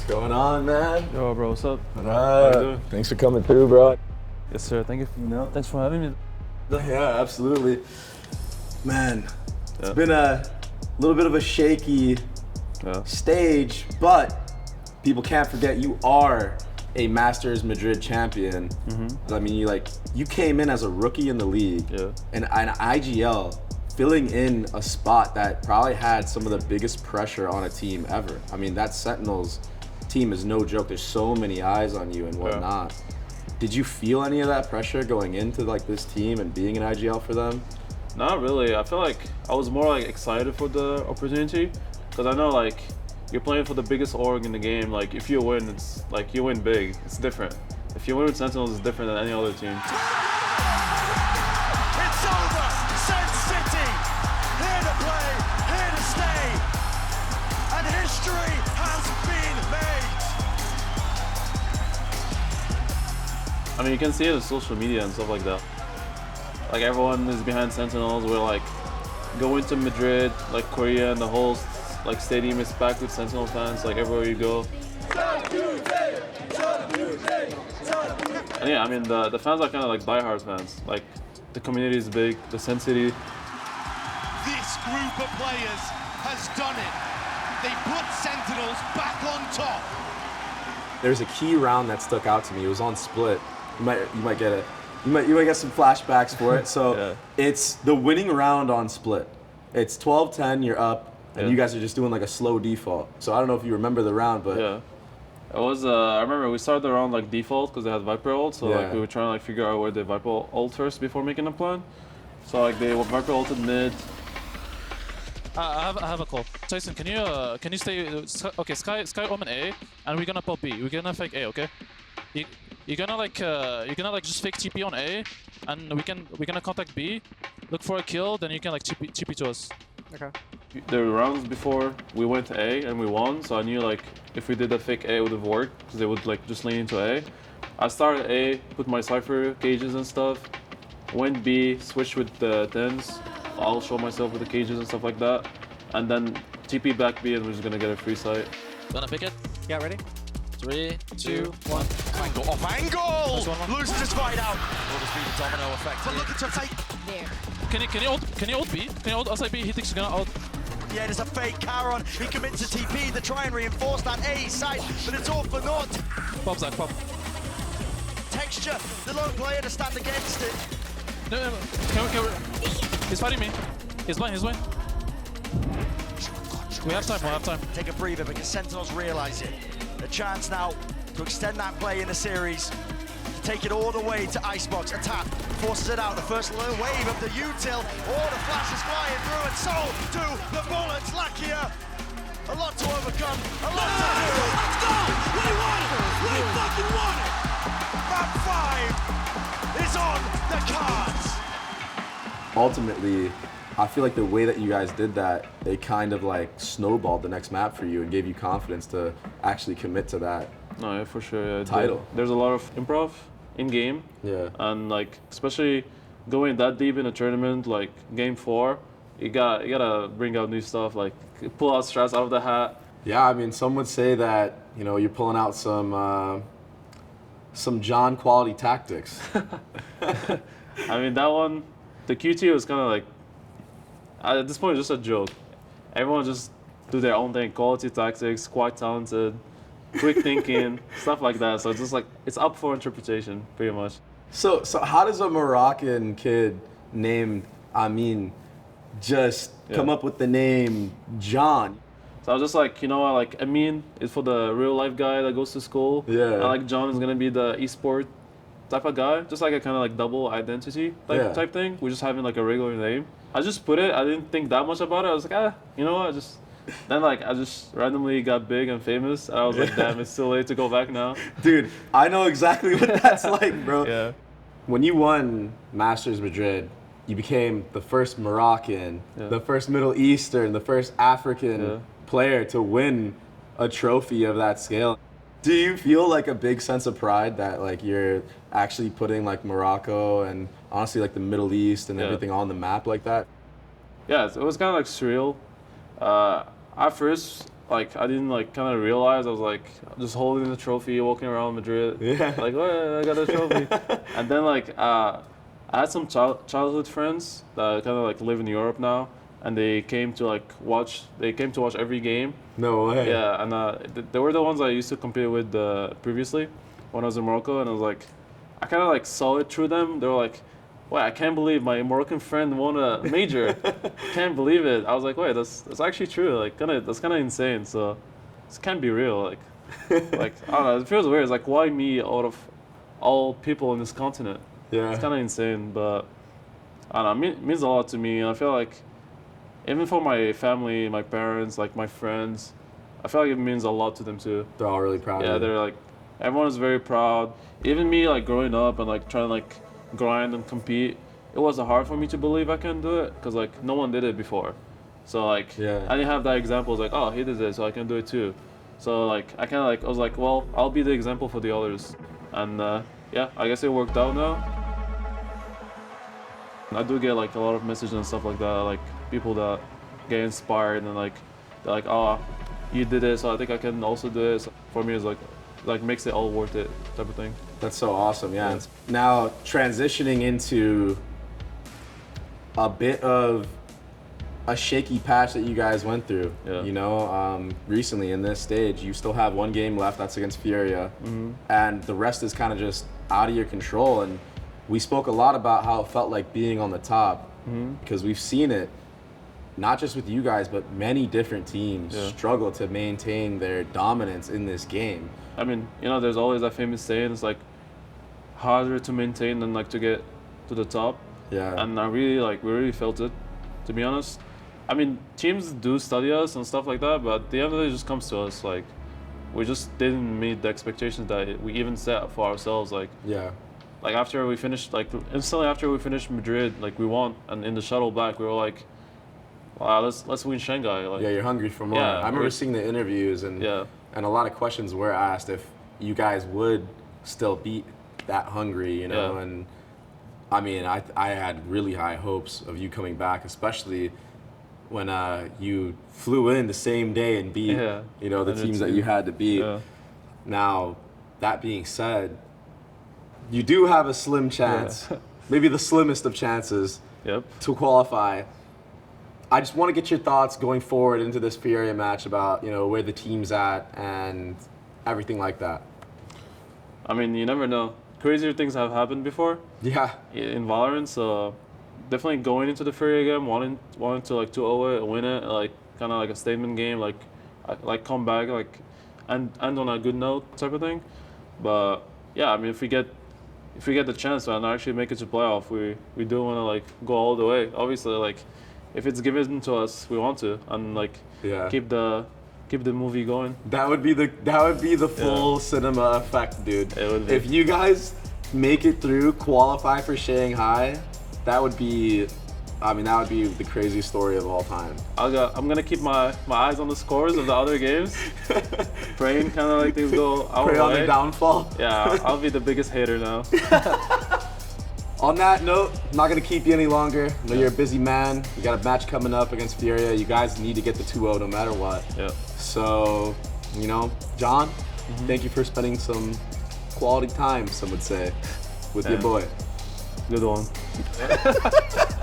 What's going on, man? Yo, bro, what's up? What How up? you doing? Thanks for coming through, bro. Yes, sir. Thank you. Thanks for having me. Yeah, absolutely. Man, it's been a little bit of a shaky stage, but people can't forget you are a Masters Madrid champion. I mean, you came in as a rookie in the league, and an IGL, filling in a spot that probably had some of the biggest pressure on a team ever. I mean, that Sentinels team is no joke. There's so many eyes on you and whatnot. Did you feel any of that pressure going into like this team and being an IGL for them? Not really. I feel like I was more like excited for the opportunity because I know like you're playing for the biggest org in the game. Like if you win, it's like you win big. It's different. If you win with Sentinels, it's different than any other team. It's over! Sen City! Here to play, here to stay! And history has been made! I mean, you can see it on social media and stuff like that. Like everyone is behind Sentinels. We're like going to Madrid, like Korea, and the whole like stadium is packed with Sentinel fans. Like everywhere you go. And yeah, I mean the fans are kind of like diehard fans. Like the community is big. The Sen City. This group of players has done it. They put Sentinels back on top. There's a key round that stuck out to me. It was on Split. You might get some flashbacks for it. So it's the winning round on Split. It's 12-10, you're up, and you guys are just doing like a slow default. So I don't know if you remember the round, but it was. I remember we started the round like default because they had Viper ult. So like we were trying to like figure out where the Viper ult first before making a plan. So like they Viper ulted mid. I have a call. Tyson, can you stay? Okay, Sky Omen A, and we're gonna pop B. We're gonna fake A, okay? You're gonna just fake TP on A, and we're gonna contact B, look for a kill, then you can like TP to us. Okay. There were rounds before we went to A and we won, so I knew like if we did that fake A, it would have worked because they would like just lean into A. I started A, put my Cypher cages and stuff, went B, switched with the 10s. I'll show myself with the cages and stuff like that, and then TP back B and we're just gonna get a free site. Gonna pick it. Yeah, ready? 3, 2, 1. Angle off angle! Loses his fight out. Will this be the domino effect? But looking to take. There. Can you ult B? Can you ult outside B? He thinks he's gonna ult. Yeah, there's a fake Charon. He commits to TP to try and reinforce that A site, but it's all for naught. Pop Zach, pop. Texture, the lone player to stand against it. No. Can we? He's fighting me. He's blind. We have time. Take a breather because Sentinels realise it. A chance now to extend that play in the series. To take it all the way to Icebox. A tap forces it out. The first wave of the util. All the flashes flying through, and so do the bullets. Lakia. A lot to overcome. A lot to do. Let's go! We won it! We fucking won it! Map 5 is on the cards. ultimately, I feel like the way that you guys did that, it kind of like snowballed the next map for you and gave you confidence to actually commit to that. No, yeah, for sure. Yeah, title. There's a lot of improv in game. Yeah. And like, especially going that deep in a tournament, like game 4, you gotta bring out new stuff, like pull out strats out of the hat. Yeah, I mean, some would say that, you know, you're pulling out some John quality tactics. I mean, that one, the QT was kind of like, at this point, it's just a joke. Everyone just do their own thing, quality tactics, quite talented, quick thinking, stuff like that. So it's just like, it's up for interpretation, pretty much. So how does a Moroccan kid named Amin just come up with the name John? So I was just like, you know what, like Amin is for the real life guy that goes to school. Yeah. And like John is gonna be the esport type of guy, just like a kind of like double identity type thing. We're just having like a regular name. I just put it. I didn't think that much about it. I was like, you know what, then like I just randomly got big and famous. And I was like, damn, it's too late to go back now. Dude, I know exactly what that's like, bro. Yeah. When you won Masters Madrid, you became the first Moroccan, the first Middle Eastern, the first African player to win a trophy of that scale. Do you feel like a big sense of pride that like you're actually putting like Morocco and honestly like the Middle East and everything on the map like that? Yeah, it was kind of like surreal. At first, like I didn't like kind of realize I was like just holding the trophy, walking around Madrid. Yeah. Like, oh, I got a trophy. And then like I had some childhood friends that kind of like live in Europe now, and they came to watch every game. No way. Yeah, and they were the ones I used to compete with previously when I was in Morocco, and I was like, I kind of like saw it through them. They were like, "Wait, I can't believe my Moroccan friend won a major. Can't believe it." I was like, "Wait, that's actually true. Like, that's kind of insane. So, this can't be real. Like, like I don't know. It feels weird. It's like, why me out of all people on this continent? Yeah. It's kind of insane, but I don't know. It means a lot to me. And I feel like even for my family, my parents, like my friends, I feel like it means a lot to them too. They're all really proud. Yeah, of you. they're like, everyone is very proud. Even me, like growing up and like trying to like grind and compete, it was hard for me to believe I can do it because like no one did it before. So like Yeah. I didn't have that example. It's like, oh, he did it, so I can do it too. So like I kind of like I was like, well, I'll be the example for the others, and yeah, I guess it worked out now. I do get like a lot of messages and stuff like that, like people that get inspired and like they're like, oh, you did it, so I think I can also do it. So for me, it's like makes it all worth it type of thing. That's so awesome, yeah. Now, transitioning into a bit of a shaky patch that you guys went through, Yeah. you know, recently in this stage, you still have one game left, that's against Furia, and the rest is kind of just out of your control. And we spoke a lot about how it felt like being on the top, because we've seen it, not just with you guys, but many different teams struggle to maintain their dominance in this game. I mean, you know, there's always that famous saying, it's like harder to maintain than like to get to the top. Yeah. And we really felt it, to be honest. I mean, teams do study us and stuff like that, but at the end of the day, it just comes to us. Like, we just didn't meet the expectations that we even set for ourselves. Like, Yeah. like after we finished, like instantly after we finished Madrid, like we won, and in the shuttle back, we were like, wow, let's win Shanghai. Like, Yeah, you're hungry for more. Yeah, I remember seeing the interviews, and Yeah. and a lot of questions were asked if you guys would still beat that hungry, you know. Yeah. And I mean, I had really high hopes of you coming back, especially when you flew in the same day and beat you know, the And teams it's- that you had to beat. Yeah. Now, that being said, you do have a slim chance, maybe the slimmest of chances, Yep. to qualify. I just want to get your thoughts going forward into this Furia match about, you know, where the team's at and everything like that. I mean, you never know. Crazier things have happened before Yeah. in Valorant, so definitely going into the Furia game, wanting to like 2-0 it, win it, like kind of like a statement game, like come back, like and end on a good note type of thing. But yeah, I mean, if we get the chance and actually make it to playoff, we do want to like go all the way. Obviously, like if it's given to us, we want to, and like Yeah. keep the movie going. That would be the full cinema effect, dude. It would be. If you guys make it through, qualify for Shanghai, that would be the craziest story of all time. I'm gonna keep my eyes on the scores of the other games, praying kind of like things go our Pray on way. the downfall. Yeah, I'll be the biggest hater now. On that note, I'm not gonna keep you any longer. I know you're a busy man. You got a match coming up against Furia. You guys need to get the 2-0 no matter what. Yeah. So, you know, John, thank you for spending some quality time, some would say, with your Yeah. boy. Good one.